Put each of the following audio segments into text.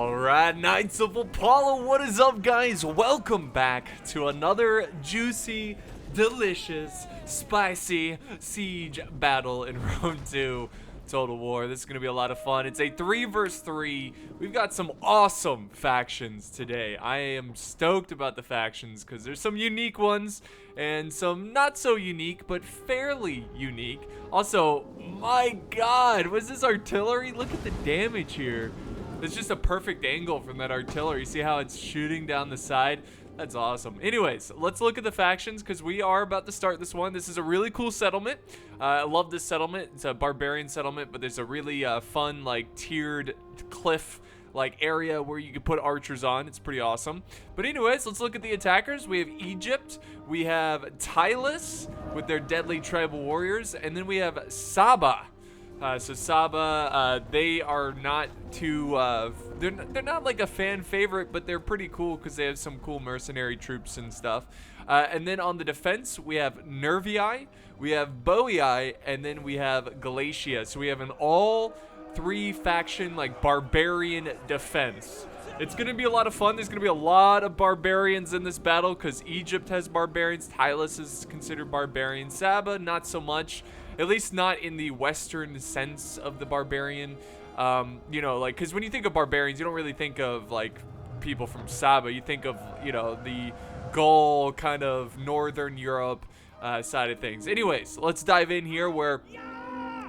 Alright, Knights of Apollo, what is up, guys? Welcome back to another juicy, delicious, spicy siege battle in Rome 2 Total War. This is going to be a lot of fun. It's a 3 versus 3. We've got some awesome factions today. I am stoked about the factions because there's some unique ones and some not so unique, but fairly unique. Also, my god, was this artillery? Look at the damage here. It's just a perfect angle from that artillery. See how it's shooting down the side? That's awesome. Anyways, let's look at the factions because we are about to start this one. This is a really cool settlement. I love this settlement. It's a barbarian settlement, but there's a really fun, like, tiered cliff like area where you can put archers on. It's pretty awesome. But anyways, let's look at the attackers. We have Egypt. We have Tylus with their deadly tribal warriors. And then we have Saba. So Saba, they are not too, they're not like a fan favorite, but they're pretty cool because they have some cool mercenary troops and stuff. And then on the defense, we have Nervii, we have Boii, and then we have Galatia. So we have an all three faction, like, barbarian defense. It's going to be a lot of fun. There's going to be a lot of barbarians in this battle because Egypt has barbarians. Tylus is considered barbarian. Saba, not so much. At least not in the Western sense of the barbarian. You know, like, because when you think of barbarians, you don't really think of, like, people from Saba. You think of, you know, the Gaul kind of Northern Europe side of things. Anyways, let's dive in here where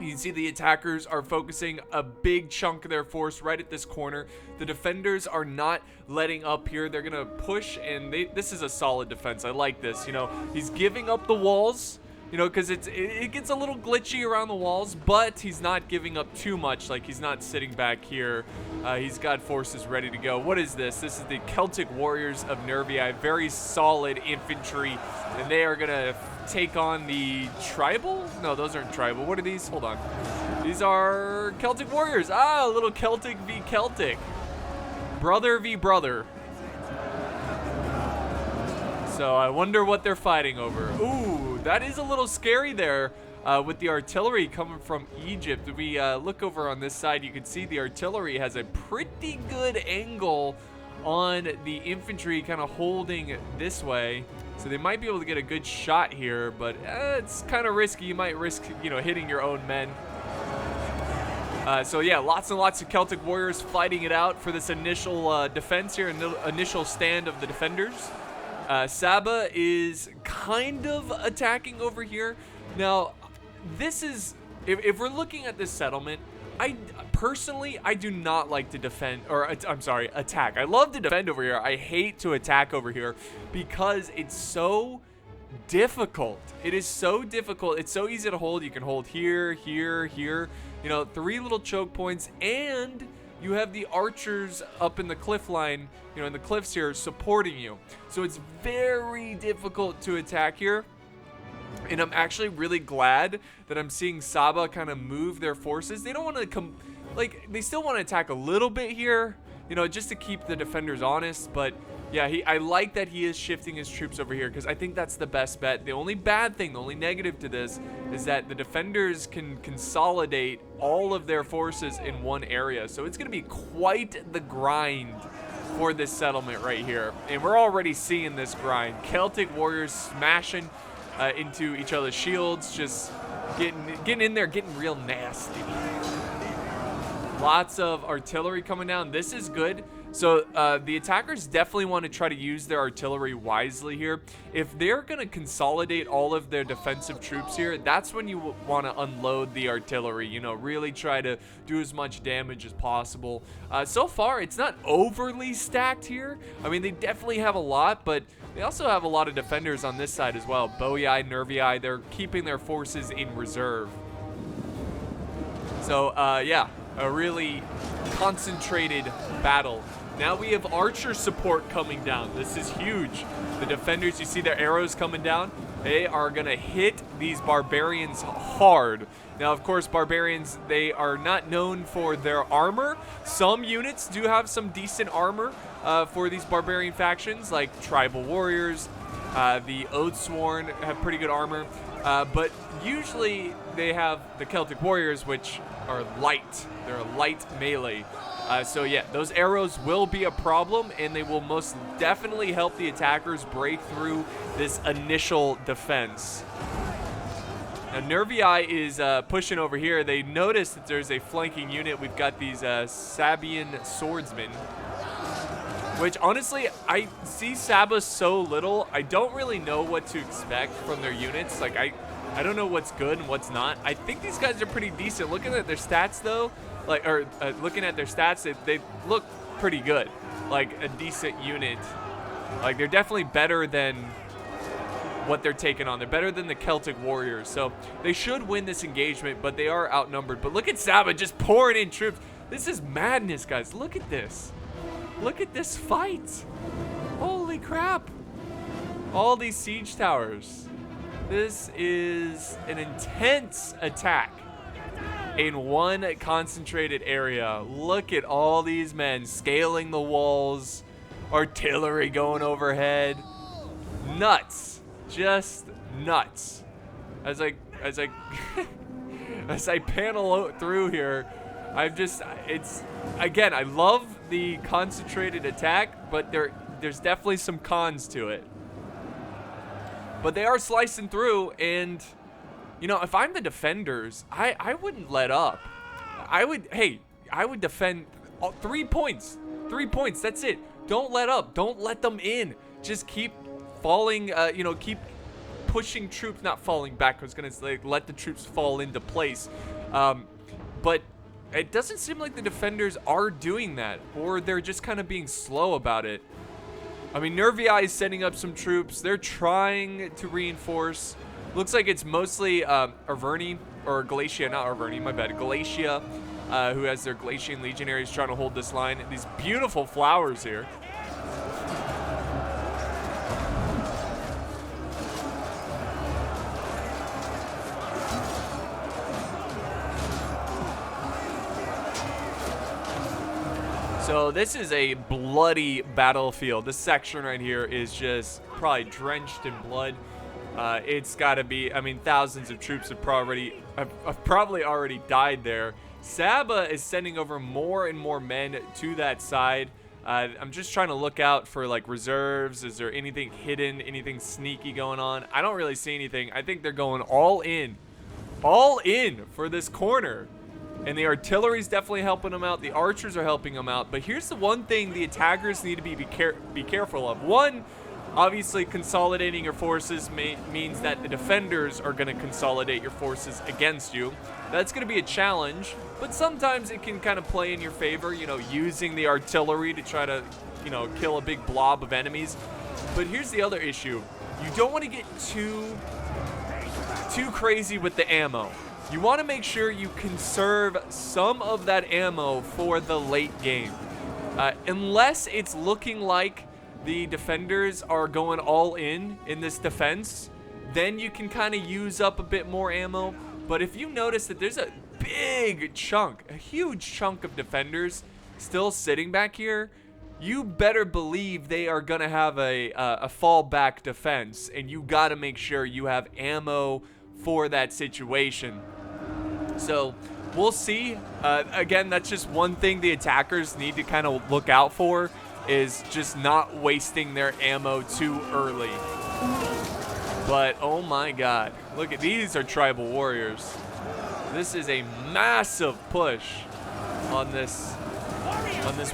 you can see the attackers are focusing a big chunk of their force right at this corner. The defenders are not letting up here. They're going to push, and this is a solid defense. I like this. You know, he's giving up the walls. You know, because it gets a little glitchy around the walls, but he's not giving up too much. Like, he's not sitting back here. He's got forces ready to go. What is this? This is the Celtic Warriors of Nervii. Very solid infantry, and they are going to take on the tribal? No, those aren't tribal. What are these? Hold on. These are Celtic Warriors. Ah, a little Celtic v. Celtic. Brother v. brother. So I wonder what they're fighting over. Ooh, that is a little scary there with the artillery coming from Egypt. If we look over on this side, you can see the artillery has a pretty good angle on the infantry kind of holding this way. So they might be able to get a good shot here, but it's kind of risky. You might risk, you know, hitting your own men. So yeah, lots and lots of Celtic warriors fighting it out for this initial defense here, initial stand of the defenders. Saba is kind of attacking over here. Now, this is, if we're looking at this settlement, I do not like to defend, or I'm sorry, attack. I love to defend over here. I hate to attack over here because it's so difficult. It is so difficult. It's so easy to hold. You can hold here, here, here. You know, 3 little choke points, and you have the archers up in the cliff line, you know, in the cliffs here supporting you. So it's very difficult to attack here. And I'm actually really glad that I'm seeing Saba kind of move their forces. They don't want to come, like, they still want to attack a little bit here, you know, just to keep the defenders honest. But yeah, I like that he is shifting his troops over here because I think that's the best bet. The only bad thing, the only negative to this is that the defenders can consolidate all of their forces in one area. So it's going to be quite the grind for this settlement right here. And we're already seeing this grind. Celtic warriors smashing into each other's shields, just getting in there, getting real nasty. Lots of artillery coming down. This is good. So the attackers definitely want to try to use their artillery wisely here. If they're going to consolidate all of their defensive troops here, that's when you want to unload the artillery. You know, really try to do as much damage as possible. So far, it's not overly stacked here. I mean, they definitely have a lot, but they also have a lot of defenders on this side as well. Boii, Nervii, they're keeping their forces in reserve. So, yeah, a really concentrated battle. Now we have archer support coming down. This is huge. The defenders, you see their arrows coming down. They are going to hit these barbarians hard. Now, of course, barbarians, they are not known for their armor. Some units do have some decent armor for these barbarian factions, like tribal warriors. The Oathsworn have pretty good armor. But usually they have the Celtic warriors, which are light. They're a light melee. So yeah, those arrows will be a problem, and they will most definitely help the attackers break through this initial defense. Now Nervii is pushing over here. They notice that there's a flanking unit. We've got these Sabian swordsmen, which honestly, I see Saba so little, I don't really know what to expect from their units. Like I don't know what's good and what's not. I think these guys are pretty decent. Looking at their stats though, looking at their stats, they look pretty good. Like a decent unit. Like they're definitely better than what they're taking on. They're better than the Celtic warriors. So they should win this engagement, but they are outnumbered. But look at Saba just pouring in troops. This is madness, guys. Look at this. Look at this fight. Holy crap. All these siege towers. This is an intense attack in one concentrated area. Look at all these men scaling the walls, artillery going overhead. Nuts. Just nuts. As I as I panel through here, again, I love the concentrated attack, but there's definitely some cons to it. But they are slicing through, and you know, if I'm the defenders, I wouldn't let up. I would defend 3 points. 3 points, that's it. Don't let up. Don't let them in. Just keep falling, keep pushing troops, not falling back. I was gonna say, let the troops fall into place. But it doesn't seem like the defenders are doing that, or they're just kind of being slow about it. I mean, Nervii is setting up some troops. They're trying to reinforce. Looks like it's mostly Arverni, or Galatia, not Arverni, my bad, Galatia, who has their Galatian legionaries trying to hold this line. These beautiful flowers here. So this is a bloody battlefield. This section right here is just probably drenched in blood. It's got to be, I mean, thousands of troops have probably already died there. Saba is sending over more and more men to that side. I'm just trying to look out for like reserves. Is there anything hidden, anything sneaky going on? I don't really see anything. I think they're going all in for this corner. And the artillery's definitely helping them out. The archers are helping them out. But here's the one thing the attackers need to be careful of. One, obviously consolidating your forces means that the defenders are going to consolidate your forces against you. That's going to be a challenge, but sometimes it can kind of play in your favor, you know, using the artillery to try to, you know, kill a big blob of enemies. But here's the other issue. You don't want to get too crazy with the ammo. You want to make sure you conserve some of that ammo for the late game. Unless it's looking like the defenders are going all in this defense, then you can kind of use up a bit more ammo. But if you notice that there's a big chunk, a huge chunk of defenders still sitting back here, you better believe they are going to have a fallback defense, and you got to make sure you have ammo for that situation. So we'll see. Again, that's just one thing the attackers need to kind of look out for, is just not wasting their ammo too early. But oh my god, look at these are tribal warriors. This is a massive push on this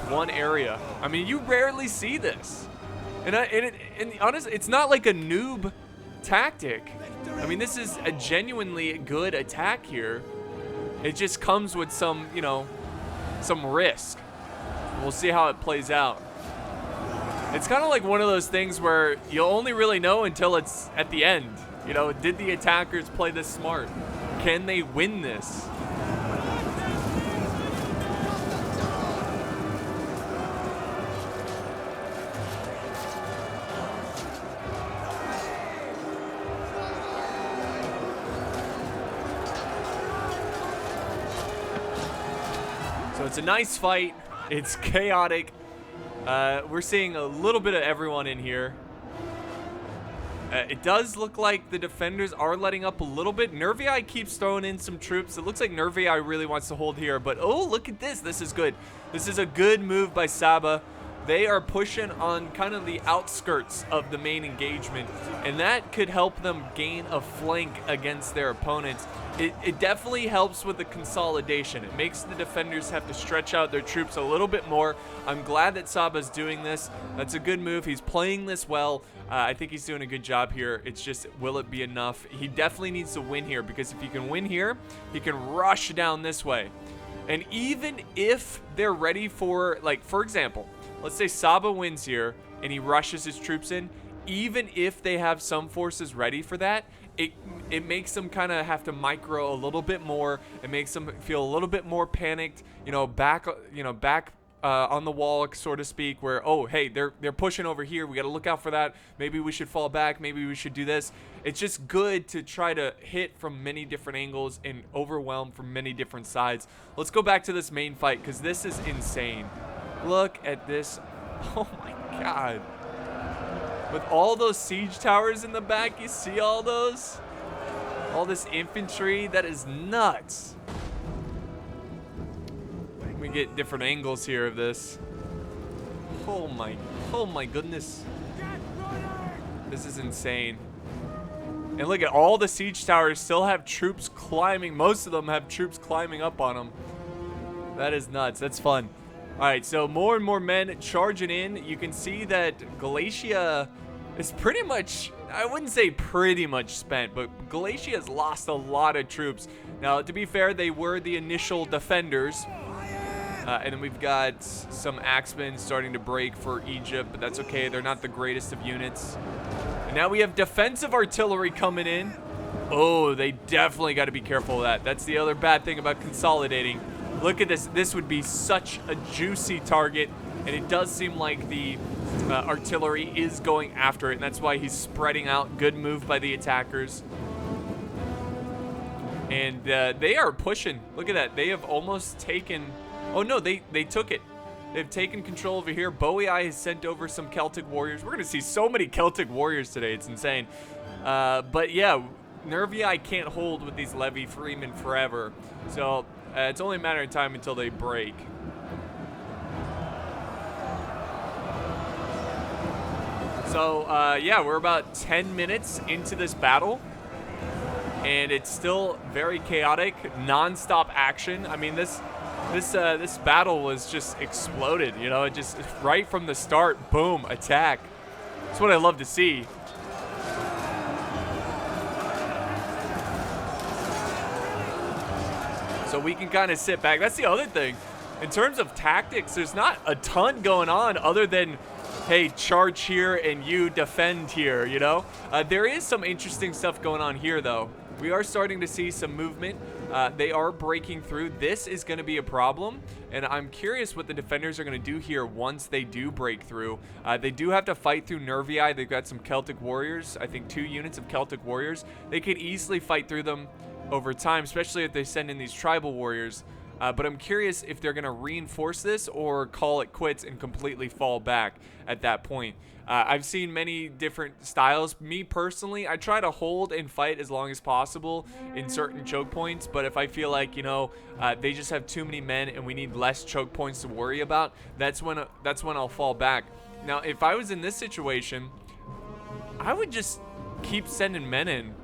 one area. I mean, you rarely see this, and honestly, it's not like a noob tactic. I mean, this is a genuinely good attack here. It just comes with some, you know, some risk. We'll see how it plays out. It's kind of like one of those things where you'll only really know until it's at the end. You know, did the attackers play this smart? Can they win this? So it's a nice fight. It's chaotic. We're seeing a little bit of everyone in here. It does look like the defenders are letting up a little bit. Nervii keeps throwing in some troops. It looks like Nervii really wants to hold here, but oh, look at this. This is good. This is a good move by Saba. They are pushing on kind of the outskirts of the main engagement, and that could help them gain a flank against their opponents. It definitely helps with the consolidation. It makes the defenders have to stretch out their troops a little bit more. I'm glad that Saba's doing this. That's a good move. He's playing this well. I think he's doing a good job here. It's just, will it be enough? He definitely needs to win here, because if he can win here, he can rush down this way. And even if they're ready for, like, for example, let's say Saba wins here and he rushes his troops in. Even if they have some forces ready for that, it makes them kind of have to micro a little bit more. It makes them feel a little bit more panicked, back on the wall, so to speak, where, oh, hey, they're pushing over here. We got to look out for that. Maybe we should fall back. Maybe we should do this. It's just good to try to hit from many different angles and overwhelm from many different sides. Let's go back to this main fight, because this is insane. Look at this. Oh my god. With all those siege towers in the back, you see all those? All this infantry, that is nuts. Let me get different angles here of this. Oh my goodness. This is insane. And look at all the siege towers still have troops climbing. Most of them have troops climbing up on them. That is nuts. That's fun. All right, so more and more men charging in. You can see that Galatia is pretty much, I wouldn't say pretty much spent, but Galatia has lost a lot of troops. Now, to be fair, they were the initial defenders. And then we've got some axemen starting to break for Egypt, but that's okay. They're not the greatest of units. And now we have defensive artillery coming in. Oh, they definitely got to be careful of that. That's the other bad thing about consolidating. Look at this. This would be such a juicy target, and it does seem like the artillery is going after it, and that's why he's spreading out. Good move by the attackers. And they are pushing. Look at that. They have almost taken... Oh, no, they took it. They've taken control over here. Bowie has sent over some Celtic warriors. We're going to see so many Celtic warriors today. It's insane. But, yeah, Nervii can't hold with these Levy Freemen forever. So... it's only a matter of time until they break. So, yeah, we're about 10 minutes into this battle. And it's still very chaotic, non-stop action. I mean, this battle was just exploded, it just, right from the start, boom, attack. That's what I love to see. So we can kind of sit back. That's the other thing. In terms of tactics, there's not a ton going on other than, hey, charge here and you defend here, There is some interesting stuff going on here, though. We are starting to see some movement. They are breaking through. This is going to be a problem, and I'm curious what the defenders are going to do here once they do break through. They do have to fight through Nervii. They've got some Celtic warriors. I think 2 units of Celtic warriors. They could easily fight through them over time, especially if they send in these tribal warriors. But I'm curious if they're going to reinforce this or call it quits and completely fall back at that point. I've seen many different styles. Me personally, I try to hold and fight as long as possible in certain choke points, but if I feel like, they just have too many men and we need less choke points to worry about, that's when I'll fall back. Now, if I was in this situation, I would just keep sending men in.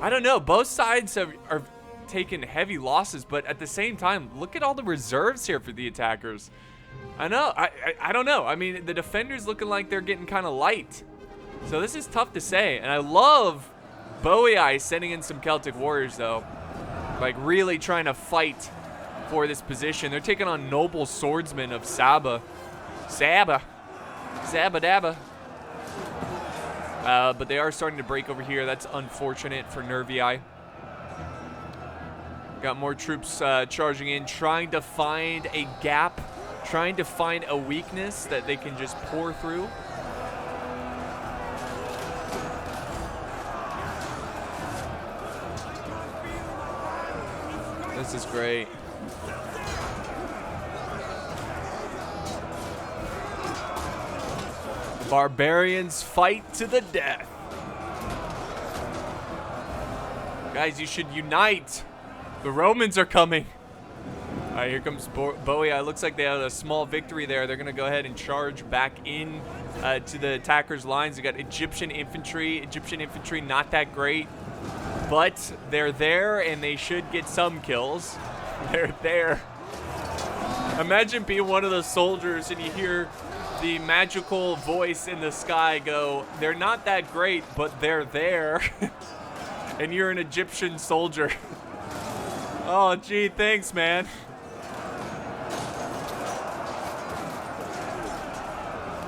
I don't know. Both sides are taking heavy losses, but at the same time, look at all the reserves here for the attackers. I know. I don't know. I mean, the defenders looking like they're getting kind of light. So this is tough to say. And I love Bowie sending in some Celtic warriors, though. Like, really trying to fight for this position. They're taking on noble swordsmen of Saba. Saba dabba. But they are starting to break over here. That's unfortunate for Nervii. Got more troops charging in, trying to find a gap, trying to find a weakness that they can just pour through. This is great. The Barbarians fight to the death. Guys, you should unite. The Romans are coming. All right, here comes Bowie. It looks like they had a small victory there. They're going to go ahead and charge back in to the attackers' lines. They got Egyptian infantry. Egyptian infantry, not that great. But they're there, and they should get some kills. They're there. Imagine being one of those soldiers, and you hear the magical voice in the sky go, they're not that great, but they're there. And you're an Egyptian soldier. Oh, gee, thanks, man.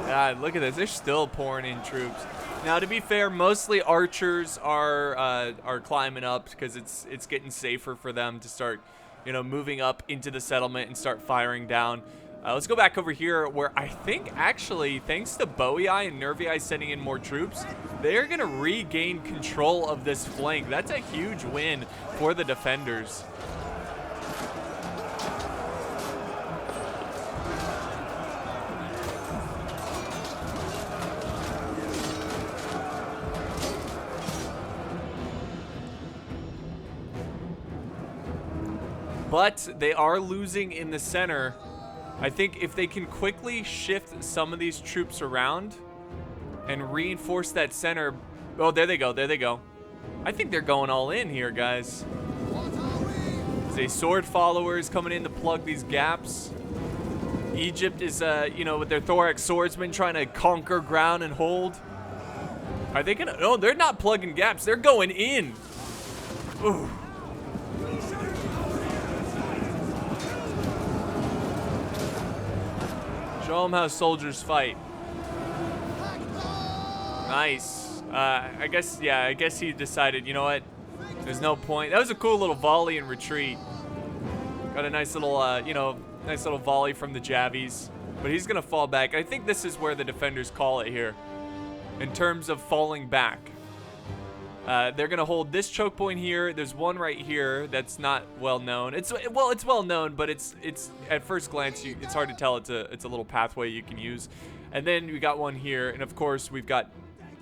God, look at this. They're still pouring in troops. Now, to be fair, mostly archers are climbing up because it's getting safer for them to start, you know, moving up into the settlement and start firing down. Let's go back over here where I think, actually, thanks to Bowie and Nervii sending in more troops, they're going to regain control of this flank. That's a huge win for the defenders. But they are losing in the center. I think if they can quickly shift some of these troops around and reinforce that center. Oh, there they go. There they go. I think they're going all in here, guys. There's a sword followers coming in to plug these gaps. Egypt is, you know, with their thorax swordsmen trying to conquer ground and hold. Are they gonna? No, they're not plugging gaps. They're going in. Ooh. Show them how soldiers fight. Nice. I guess he decided, you know what? There's no point. That was a cool little volley and retreat. Got a nice little, you know, nice little volley from the Javies. But he's going to fall back. I think this is where the defenders call it here. In terms of falling back. They're going to hold this choke point here. There's one right here that's not well known. It's well known, but it's at first glance it's hard to tell. It's a little pathway you can use. And then we got one here, and of course we've got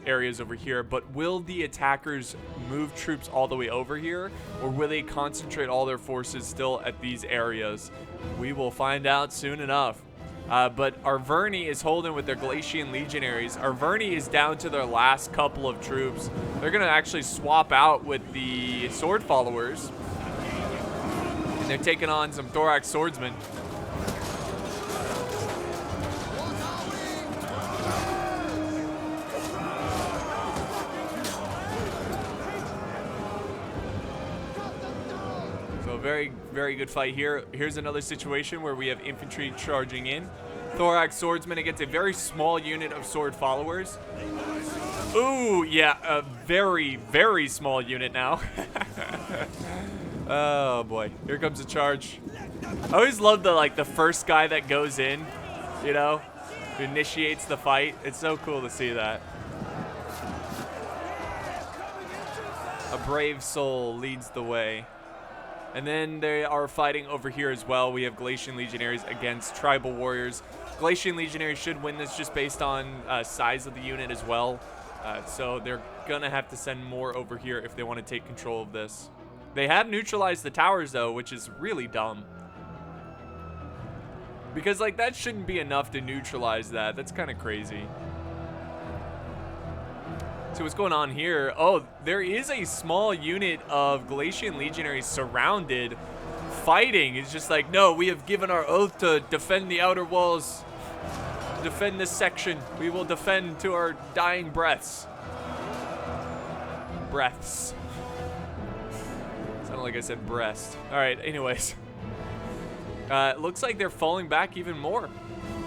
areas over here. But will the attackers move troops all the way over here, or will they concentrate all their forces still at these areas? We will find out soon enough. But Arverni is holding with their Galatian legionaries. Arverni is down to their last couple of troops. They're going to actually swap out with the sword followers. And they're taking on some thorax swordsmen. Very, very good fight here. Here's another situation where we have infantry charging in. Thorax swordsman against a very small unit of sword followers. Ooh, yeah, a very, very small unit now. Oh boy, here comes a charge. I always love the first guy that goes in, you know, who initiates the fight. It's so cool to see that. A brave soul leads the way. And then they are fighting over here as well. We have Galatian legionaries against tribal warriors. Galatian legionaries should win this just based on size of the unit as well. So they're going to have to send more over here if they want to take control of this. They have neutralized the towers, though, which is really dumb. Because, like, that shouldn't be enough to neutralize that. That's kind of crazy. So what's going on here? Oh, there is a small unit of Galatian legionaries surrounded, fighting. It's just like, no, we have given our oath to defend the outer walls, defend this section. We will defend to our dying breaths. Breaths. Sounded like I said breast. All right, anyways. Looks like they're falling back even more.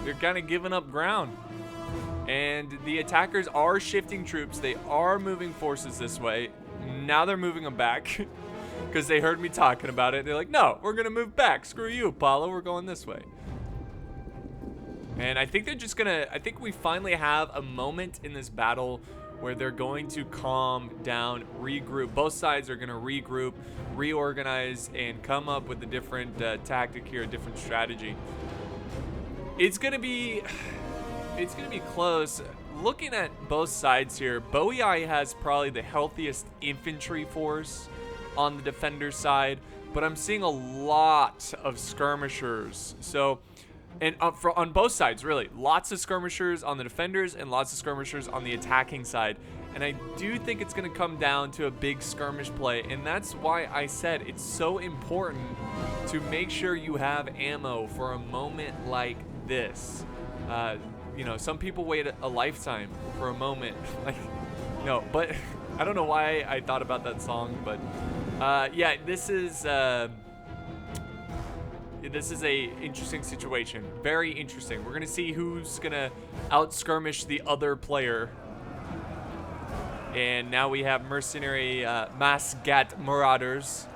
They're kind of giving up ground. And the attackers are shifting troops. They are moving forces this way. Now they're moving them back because they heard me talking about it. They're like, no, we're going to move back. Screw you, Apollo. We're going this way. And I think they're just going to, I think we finally have a moment in this battle where they're going to calm down, regroup. Both sides are going to regroup, reorganize, and come up with a different tactic here, a different strategy. It's going to be close. Looking at both sides here, Bowie has probably the healthiest infantry force on the defender side, but I'm seeing a lot of skirmishers. So, and on both sides, really. Lots of skirmishers on the defenders and lots of skirmishers on the attacking side. And I do think it's going to come down to a big skirmish play. And that's why I said it's so important to make sure you have ammo for a moment like this. You know, some people wait a lifetime for a moment. Like, no, but I don't know why I thought about that song. But yeah, this is a interesting situation. Very interesting. We're going to see who's going to out-skirmish the other player. And now we have mercenary Masgat Marauders.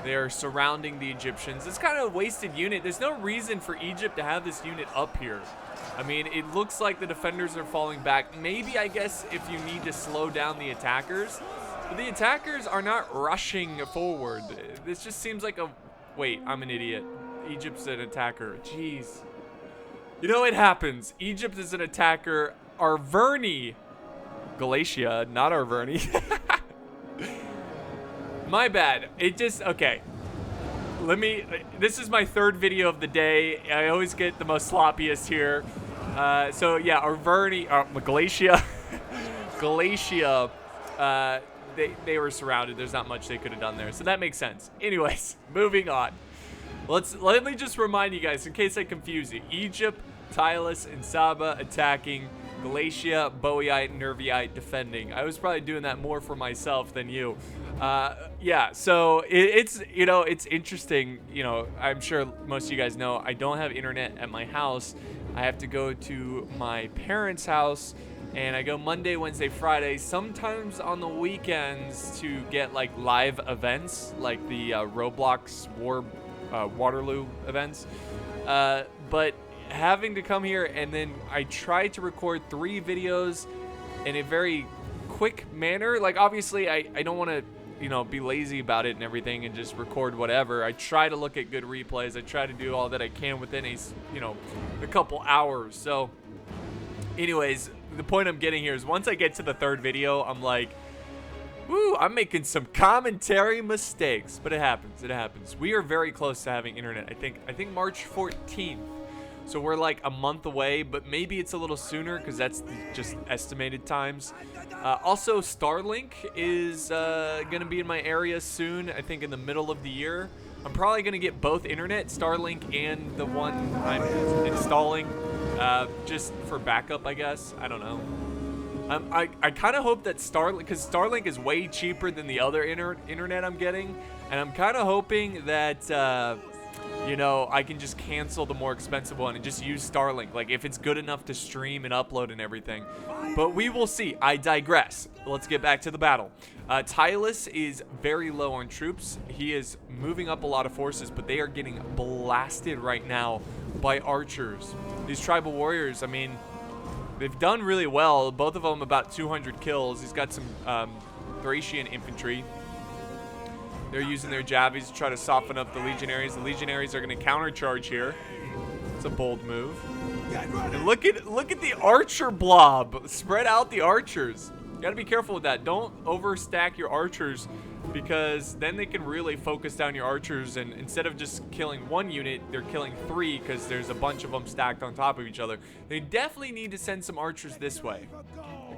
They are surrounding the Egyptians. It's kind of a wasted unit. There's no reason for Egypt to have this unit up here. I mean, it looks like the defenders are falling back. Maybe, I guess, if you need to slow down the attackers. But the attackers are not rushing forward. This just seems like a... Wait, I'm an idiot. Egypt's an attacker. Jeez. You know, it happens. Egypt is an attacker. Arverni... Galatia, not Arverni. My bad. It just, okay. This is my third video of the day. I always get the most sloppiest here. So yeah, Arverni, Galatia. Galatia, they were surrounded. There's not much they could have done there. So that makes sense. Anyways, moving on. Let me just remind you guys, in case I confuse you. Egypt, Tylus, and Saba attacking. Galatia, Boeite, Nervii defending. I was probably doing that more for myself than you. Yeah, so it's, you know, it's interesting. You know, I'm sure most of you guys know I don't have internet at my house. I have to go to my parents' house, and I go Monday, Wednesday, Friday, sometimes on the weekends to get like live events, like the Roblox Waterloo events. But having to come here, and then I try to record 3 videos in a very quick manner. Like, obviously I don't want to, you know, be lazy about it and everything and just record whatever. I try to look at good replays. I try to do all that I can within a couple hours. So anyways, the point I'm getting here is once I get to the 3rd video, I'm like, woo, I'm making some commentary mistakes, but it happens. It happens. We are very close to having internet. I think March 14th. So we're like a month away, but maybe it's a little sooner because that's just estimated times. Also, Starlink is going to be in my area soon, I think in the middle of the year. I'm probably going to get both internet, Starlink, and the one I'm installing just for backup, I guess. I don't know. I kind of hope that Starlink, because Starlink is way cheaper than the other internet I'm getting, and I'm kind of hoping that... you know, I can just cancel the more expensive one and just use Starlink, like if it's good enough to stream and upload and everything. But we will see. I digress. Let's get back to the battle. Tylus is very low on troops. He is moving up a lot of forces, but they are getting blasted right now by archers. These tribal warriors, I mean, they've done really well. Both of them about 200 kills. He's got some Thracian infantry. They're using their jabbies to try to soften up the legionaries. The legionaries are going to countercharge here. It's a bold move. And look at the archer blob. Spread out the archers. You got to be careful with that. Don't overstack your archers, because then they can really focus down your archers, and instead of just killing 1 unit, they're killing 3 because there's a bunch of them stacked on top of each other. They definitely need to send some archers this way.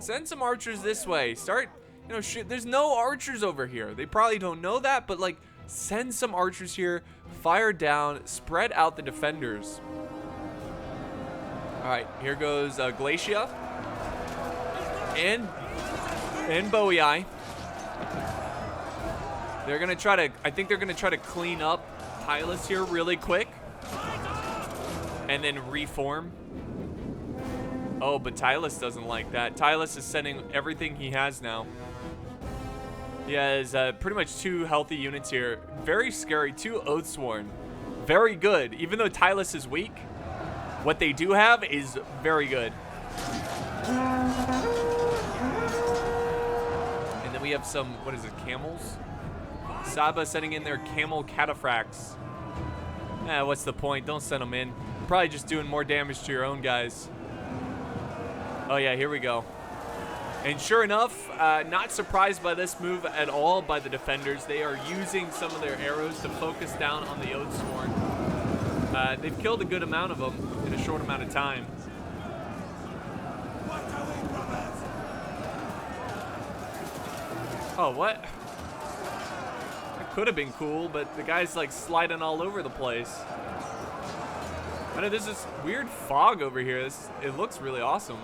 Send some archers this way. Start... You know, shit, there's no archers over here. They probably don't know that, but like, send some archers here, fire down, spread out the defenders. All right, here goes Galatia and Boei. They're gonna try to, I think they're gonna try to clean up Tylus here really quick, and then reform. Oh, but Tylus doesn't like that. Tylus is sending everything he has now. He has pretty much 2 healthy units here. Very scary. 2 Oathsworn. Very good. Even though Tylus is weak, what they do have is very good. And then we have some, what is it, camels? Saba sending in their camel cataphracts. What's the point? Don't send them in. Probably just doing more damage to your own guys. Oh yeah, here we go. And sure enough, not surprised by this move at all by the defenders. They are using some of their arrows to focus down on the Oathsworn. They've killed a good amount of them in a short amount of time. Oh, what? That could have been cool, but the guy's like sliding all over the place. I know there's this weird fog over here. It looks really awesome.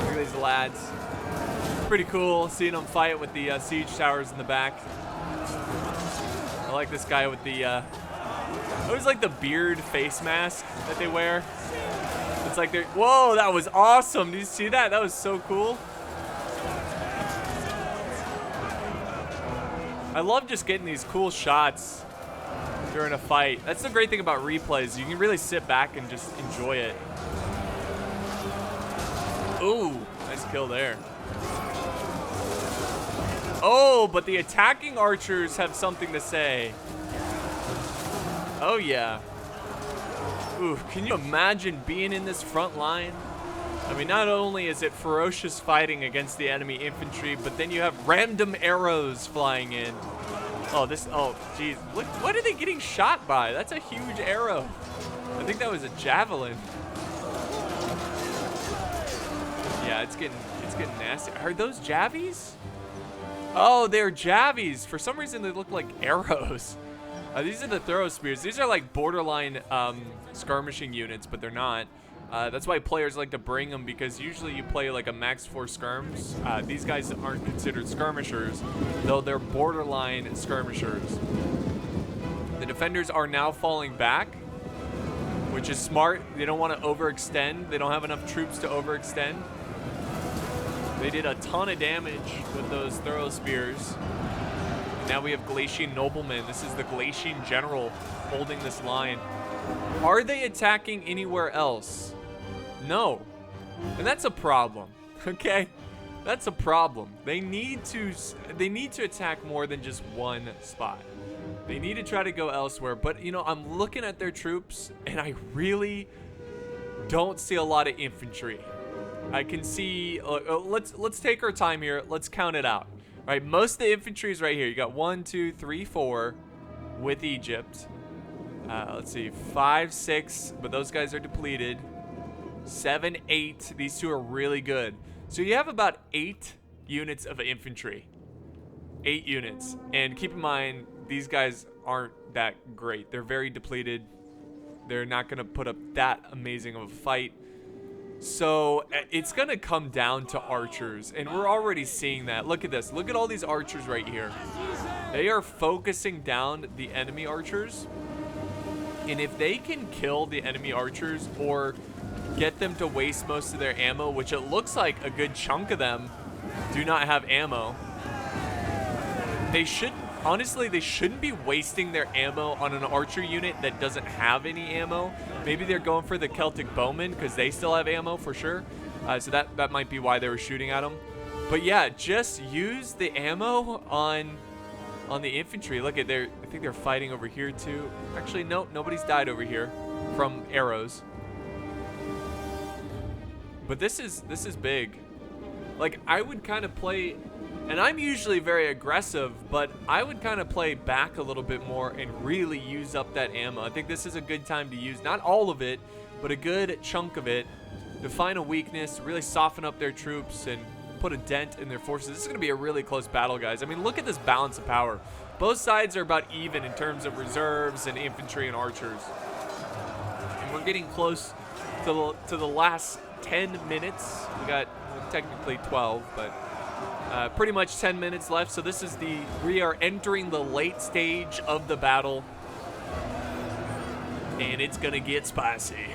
Look at these lads. Pretty cool seeing them fight with the siege towers in the back. I like this guy with the, I always like the beard face mask that they wear. It's like they're, whoa, that was awesome. Did you see that? That was so cool. I love just getting these cool shots during a fight. That's the great thing about replays. You can really sit back and just enjoy it. Ooh, nice kill there. Oh, but the attacking archers have something to say. Oh, yeah. Ooh, can you imagine being in this front line? I mean, not only is it ferocious fighting against the enemy infantry, but then you have random arrows flying in. Oh, geez. Look, what are they getting shot by? That's a huge arrow. I think that was a javelin. Yeah, it's getting nasty. Are those javies? Oh, they're javies. For some reason, they look like arrows. These are the throw spears. These are like borderline skirmishing units, but they're not. That's why players like to bring them, because usually you play like a max 4 skirms. These guys aren't considered skirmishers, though they're borderline skirmishers. The defenders are now falling back, which is smart. They don't want to overextend. They don't have enough troops to overextend. They did a ton of damage with those throw spears. Now we have Galatian noblemen. This is the Galatian general holding this line. Are they attacking anywhere else? No. And that's a problem. Okay? That's a problem. They need to attack more than just one spot. They need to try to go elsewhere. But, you know, I'm looking at their troops and I really don't see a lot of infantry. I can see, let's take our time here. Let's count it out. All right, most of the infantry is right here. You got 1, 2, 3, 4 with Egypt. Let's see, 5, 6, but those guys are depleted. 7, 8, these two are really good. So you have about 8 units of infantry. 8 units. And keep in mind, these guys aren't that great. They're very depleted. They're not gonna put up that amazing of a fight. So it's gonna come down to archers, and we're already seeing that. Look at this. Look at all these archers right here. They are focusing down the enemy archers, and if they can kill the enemy archers or get them to waste most of their ammo, which it looks like a good chunk of them do not have ammo, they shouldn't. Honestly, they shouldn't be wasting their ammo on an archer unit that doesn't have any ammo. Maybe they're going for the Celtic bowmen because they still have ammo for sure. So that might be why they were shooting at them. But yeah, just use the ammo on the infantry. Look at I think they're fighting over here too. Actually, no, nobody's died over here from arrows. But this is big. Like, I would kind of play. And I'm usually very aggressive, but I would kind of play back a little bit more and really use up that ammo. I think this is a good time to use, not all of it, but a good chunk of it to find a weakness, really soften up their troops and put a dent in their forces. This is going to be a really close battle, guys. I mean, look at this balance of power. Both sides are about even in terms of reserves and infantry and archers. And we're getting close to the last 10 minutes. We got technically 12, but pretty much 10 minutes left. So this is we are entering the late stage of the battle, and it's gonna get spicy.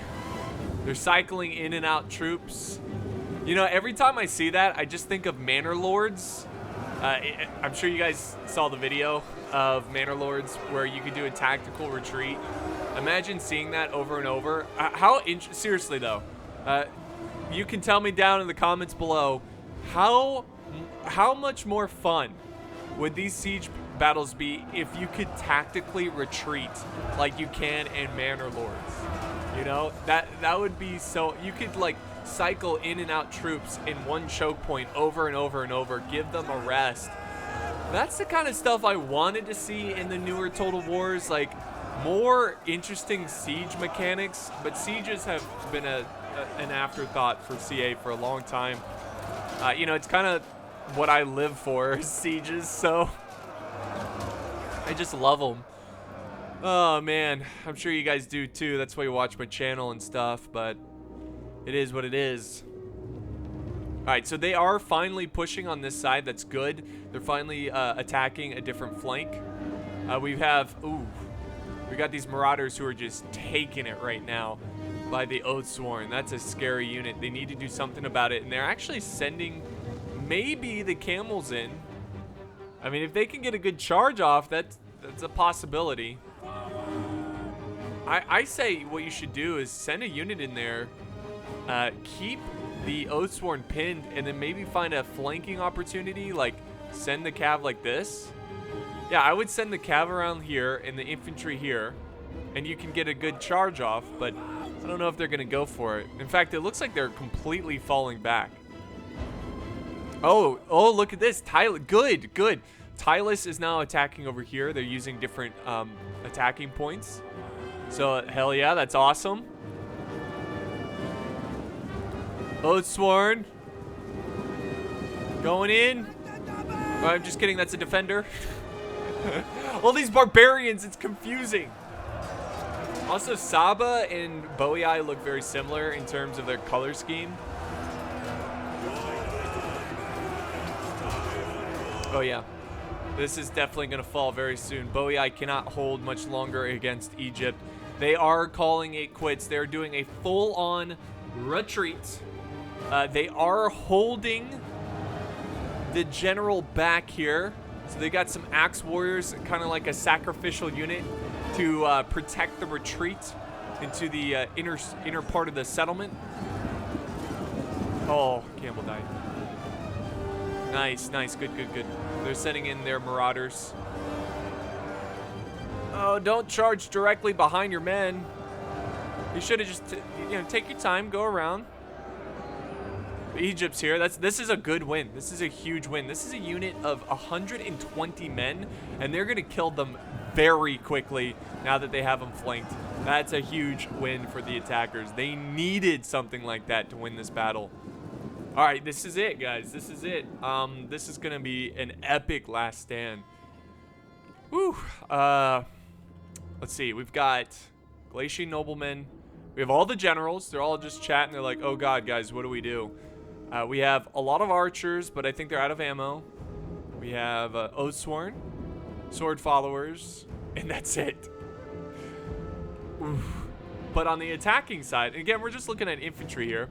They're cycling in and out troops. You know, every time I see that, I just think of Manor Lords. I'm sure you guys saw the video of Manor Lords where you could do a tactical retreat. Imagine seeing that over and over. Seriously though, you can tell me down in the comments below, how how much more fun would these siege battles be if you could tactically retreat like you can in Manor Lords? You know, that would be so, you could like cycle in and out troops in one choke point over and over and over, give them a rest. That's the kind of stuff I wanted to see in the newer Total Wars, like more interesting siege mechanics, but sieges have been an afterthought for CA for a long time. You know, it's kind of what I live for, sieges, so I just love them. Oh man, I'm sure you guys do too. That's why you watch my channel and stuff, but it is what it is. All right, so they are finally pushing on this side. That's good. They're finally attacking a different flank. We got these Marauders who are just taking it right now by the Oathsworn. That's a scary unit. They need to do something about it, and they're actually sending maybe the camels in. I mean, if they can get a good charge off, that's a possibility. I say what you should do is send a unit in there, keep the Oathsworn pinned, and then maybe find a flanking opportunity, like send the cav like this. Yeah, I would send the cav around here and the infantry here, and you can get a good charge off, but I don't know if they're going to go for it. In fact, it looks like they're completely falling back. Oh, look at this. Good. Tylus is now attacking over here. They're using different attacking points. So, hell yeah, that's awesome. Oathsworn. Going in. Oh, I'm just kidding, that's a defender. All these barbarians, it's confusing. Also, Saba and Boei look very similar in terms of their color scheme. Oh yeah. This is definitely going to fall very soon. Boei cannot hold much longer against Egypt. They are calling it quits. They're doing a full-on retreat. They are holding the general back here. So they got some axe warriors, kind of like a sacrificial unit to protect the retreat into the inner part of the settlement. Oh, Campbell died. Nice. Good. They're sending in their Marauders. Oh, don't charge directly behind your men. You should have just, take your time, go around. Egypt's here. This is a good win. This is a huge win. This is a unit of 120 men, and they're going to kill them very quickly now that they have them flanked. That's a huge win for the attackers. They needed something like that to win this battle. All right, this is it, guys. This is it. This is going to be an epic last stand. Woo. Let's see. We've got Glacian noblemen. We have all the generals. They're all just chatting. They're like, oh, God, guys, what do we do? We have a lot of archers, but I think they're out of ammo. We have Oathsworn, sword followers, and that's it. Oof. But on the attacking side, again, we're just looking at infantry here.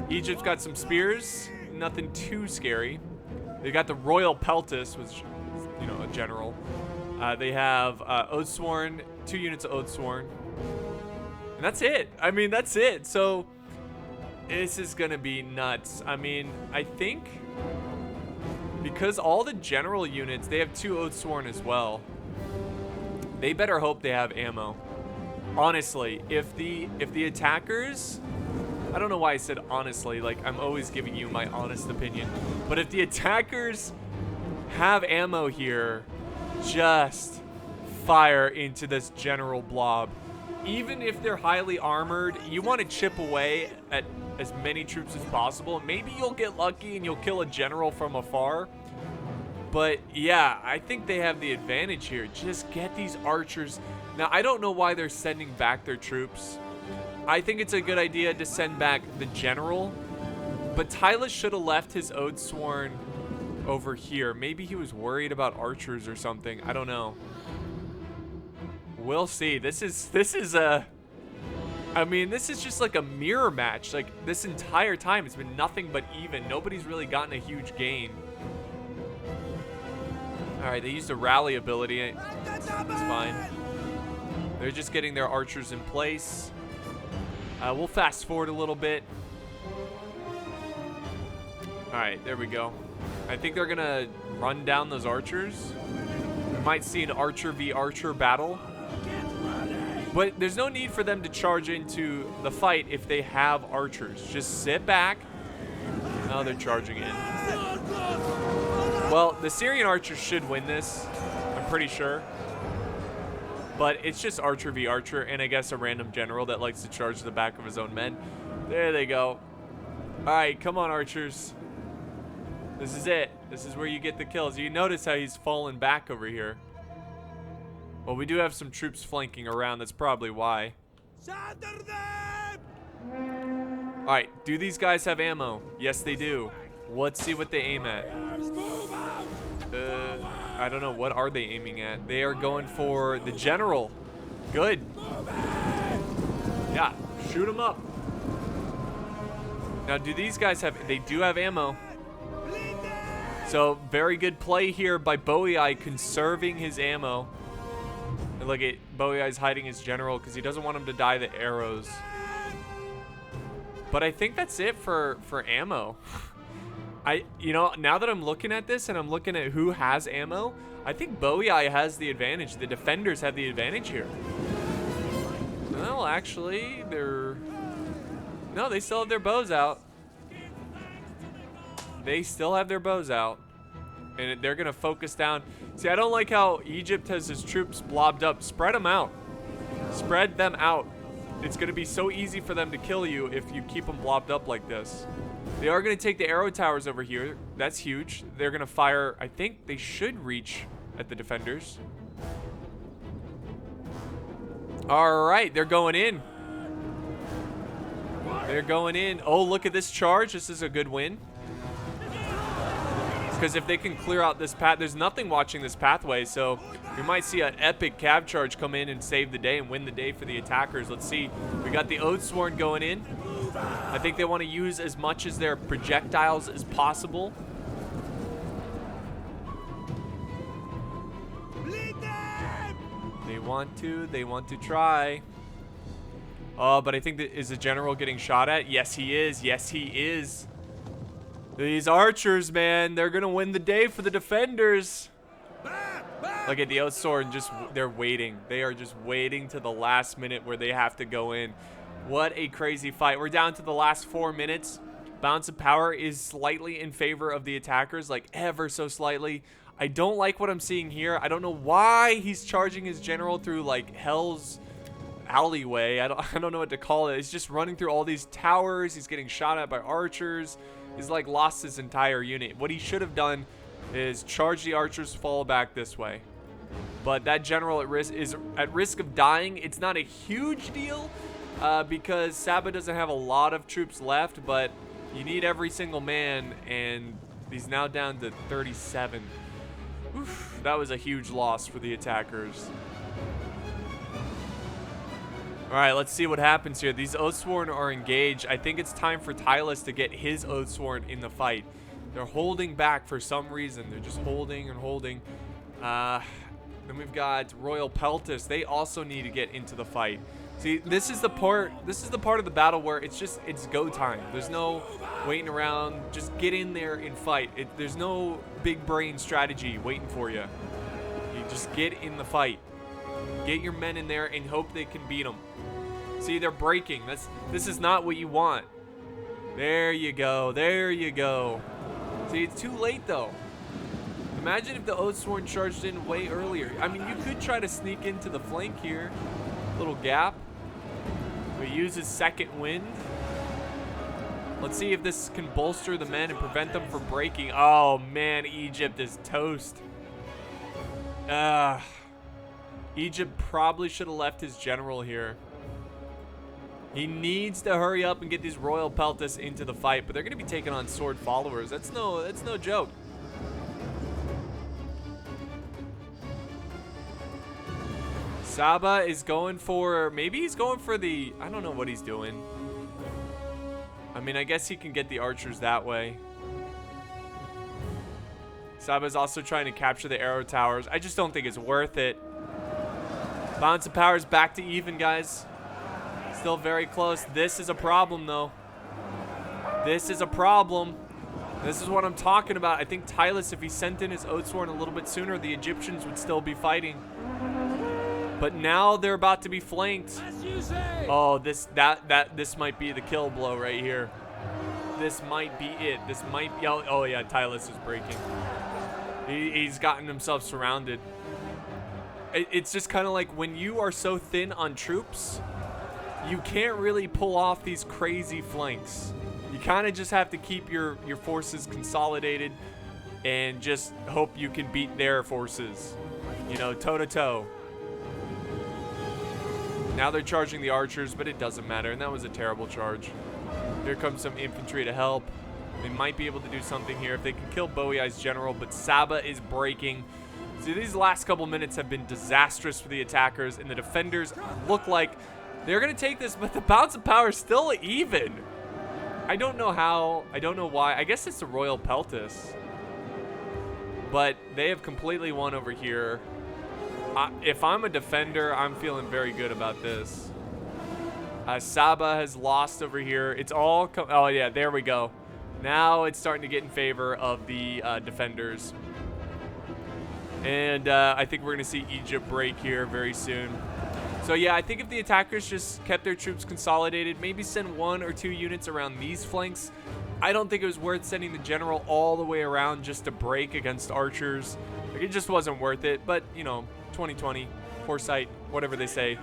Egypt's got some spears, nothing too scary. They got the Royal Peltis, which is, a general. They have Oathsworn, 2 units of Oathsworn. And that's it. I mean, that's it. So this is going to be nuts. I mean, I think because all the general units, they have 2 Oathsworn as well. They better hope they have ammo. Honestly, if the attackers, I don't know why I said honestly, like I'm always giving you my honest opinion, but if the attackers have ammo here, just fire into this general blob. Even if they're highly armored, you want to chip away at as many troops as possible. Maybe you'll get lucky and you'll kill a general from afar. But yeah, I think they have the advantage here. Just get these archers. Now, I don't know why they're sending back their troops. I think it's a good idea to send back the general. But Tylus should have left his Oathsworn over here. Maybe he was worried about archers or something. I don't know. We'll see. This is just like a mirror match. Like this entire time, it's been nothing but even. Nobody's really gotten a huge gain. All right, they used a rally ability. It's fine. They're just getting their archers in place. We'll fast forward a little bit. All right, there we go. I think they're gonna run down those archers. We might see an archer v archer battle. But there's no need for them to charge into the fight if they have archers. Just sit back. Oh, they're charging in. Well, the Syrian archers should win this. I'm pretty sure. But it's just archer v archer, and I guess a random general that likes to charge the back of his own men. There they go. All right, come on, archers. This is it. This is where you get the kills. You notice how he's fallen back over here. Well, we do have some troops flanking around. That's probably why. All right, do these guys have ammo? Yes, they do. Let's see what they aim at. I don't know. What are they aiming at? They are going for the general. Good. Yeah, shoot them up. Now, do these guys have... They do have ammo. So, very good play here by Boei conserving his ammo. And look at Boei's hiding his general because he doesn't want him to die the arrows. But I think that's it for ammo. You know, now that I'm looking at this and I'm looking at who has ammo, I think Boei has the advantage. The defenders have the advantage here. Well, actually, no, they still have their bows out. They still have their bows out. And they're going to focus down. See, I don't like how Egypt has his troops blobbed up. Spread them out. Spread them out. It's going to be so easy for them to kill you if you keep them blobbed up like this. They are going to take the arrow towers over here. That's huge. They're going to fire. I think they should reach at the defenders. All right, they're going in. They're going in. Oh, look at this charge. This is a good win. Because if they can clear out this path, there's nothing watching this pathway, so we might see an epic cav charge come in and save the day and win the day for the attackers. Let's see. We got the Oathsworn going in. I think they want to use as much as their projectiles as possible. They want to try. Oh, but I think that is the general getting shot at? Yes, he is. Yes, he is. These archers, man, they're gonna win the day for the defenders. Look at the Oathsworn, they're waiting. They are just waiting to the last minute where they have to go in. What a crazy fight. We're down to the last 4 minutes. Balance of power is slightly in favor of the attackers, like ever so slightly. I don't like what I'm seeing here. I don't know why he's charging his general through like hell's alleyway. I don't know what to call it. He's just running through all these towers. He's getting shot at by archers. He's like lost his entire unit. What he should have done is charge the archers, fall back this way. But that general is at risk of dying. It's not a huge deal because Saba doesn't have a lot of troops left, but you need every single man, and he's now down to 37. Oof, that was a huge loss for the attackers. All right, let's see what happens here. These Oathsworn are engaged. I think it's time for Tylus to get his Oathsworn in the fight. They're holding back for some reason. They're just holding and holding. Then we've got Royal Peltis. They also need to get into the fight. See, this is the part of the battle where it's go time. There's no waiting around. Just get in there and fight. There's no big brain strategy waiting for you. You just get in the fight. Get your men in there and hope they can beat them. See, they're breaking. This is not what you want. There you go. There you go. See, it's too late though. Imagine if the Oathsworn charged in way earlier. I mean, you could try to sneak into the flank here. Little gap. We use his second wind. Let's see if this can bolster the men and prevent them from breaking. Oh man, Egypt is toast. Egypt probably should have left his general here. He needs to hurry up and get these Royal Peltis into the fight, but they're going to be taking on sword followers. That's no joke. Saba is going for, maybe he's going for the, I don't know what he's doing. I mean, I guess he can get the archers that way. Saba's also trying to capture the arrow towers. I just don't think it's worth it. Balance of power is back to even, guys. Still very close. This is a problem, though. This is a problem. This is what I'm talking about. I think Tylus, if he sent in his Oathsworn a little bit sooner, the Egyptians would still be fighting. But now they're about to be flanked. Oh, this might be the kill blow right here. This might be it. This might be. Oh yeah, Tylus is breaking. He's gotten himself surrounded. It's just kind of like when you are so thin on troops, you can't really pull off these crazy flanks. You kind of just have to keep your forces consolidated and just hope you can beat their forces. You know, toe to toe. Now they're charging the archers, but it doesn't matter, and that was a terrible charge. Here comes some infantry to help. They might be able to do something here if they can kill Boei's general, but Saba is breaking. See, these last couple minutes have been disastrous for the attackers, and the defenders look like they're going to take this, but the balance of power is still even. I don't know how. I don't know why. I guess it's the Royal Peltis. But they have completely won over here. If I'm a defender, I'm feeling very good about this. Saba has lost over here. It's all... Oh, yeah, there we go. Now it's starting to get in favor of the defenders. And I think we're going to see Egypt break here very soon. So, yeah, I think if the attackers just kept their troops consolidated, maybe send 1 or 2 units around these flanks, I don't think it was worth sending the general all the way around just to break against archers. Like, it just wasn't worth it. But, you know, 2020, foresight, whatever they say,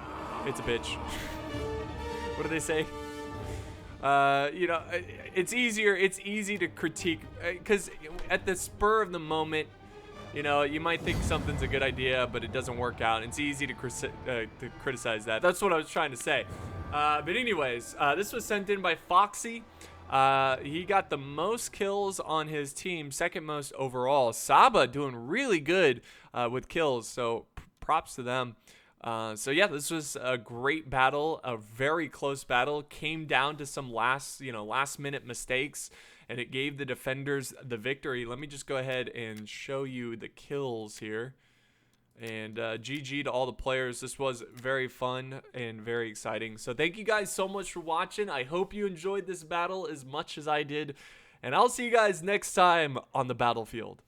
it's a bitch. What do they say? You know, it's easy to critique because at the spur of the moment, you know, you might think something's a good idea, but it doesn't work out. It's easy to criticize that. That's what I was trying to say. But anyways, this was sent in by Foxy. He got the most kills on his team, second most overall. Saba doing really good with kills, so props to them. So yeah, this was a great battle, a very close battle. Came down to some last minute mistakes, and it gave the defenders the victory. Let me just go ahead and show you the kills here. And GG to all the players. This was very fun and very exciting. So thank you guys so much for watching. I hope you enjoyed this battle as much as I did. And I'll see you guys next time on the battlefield.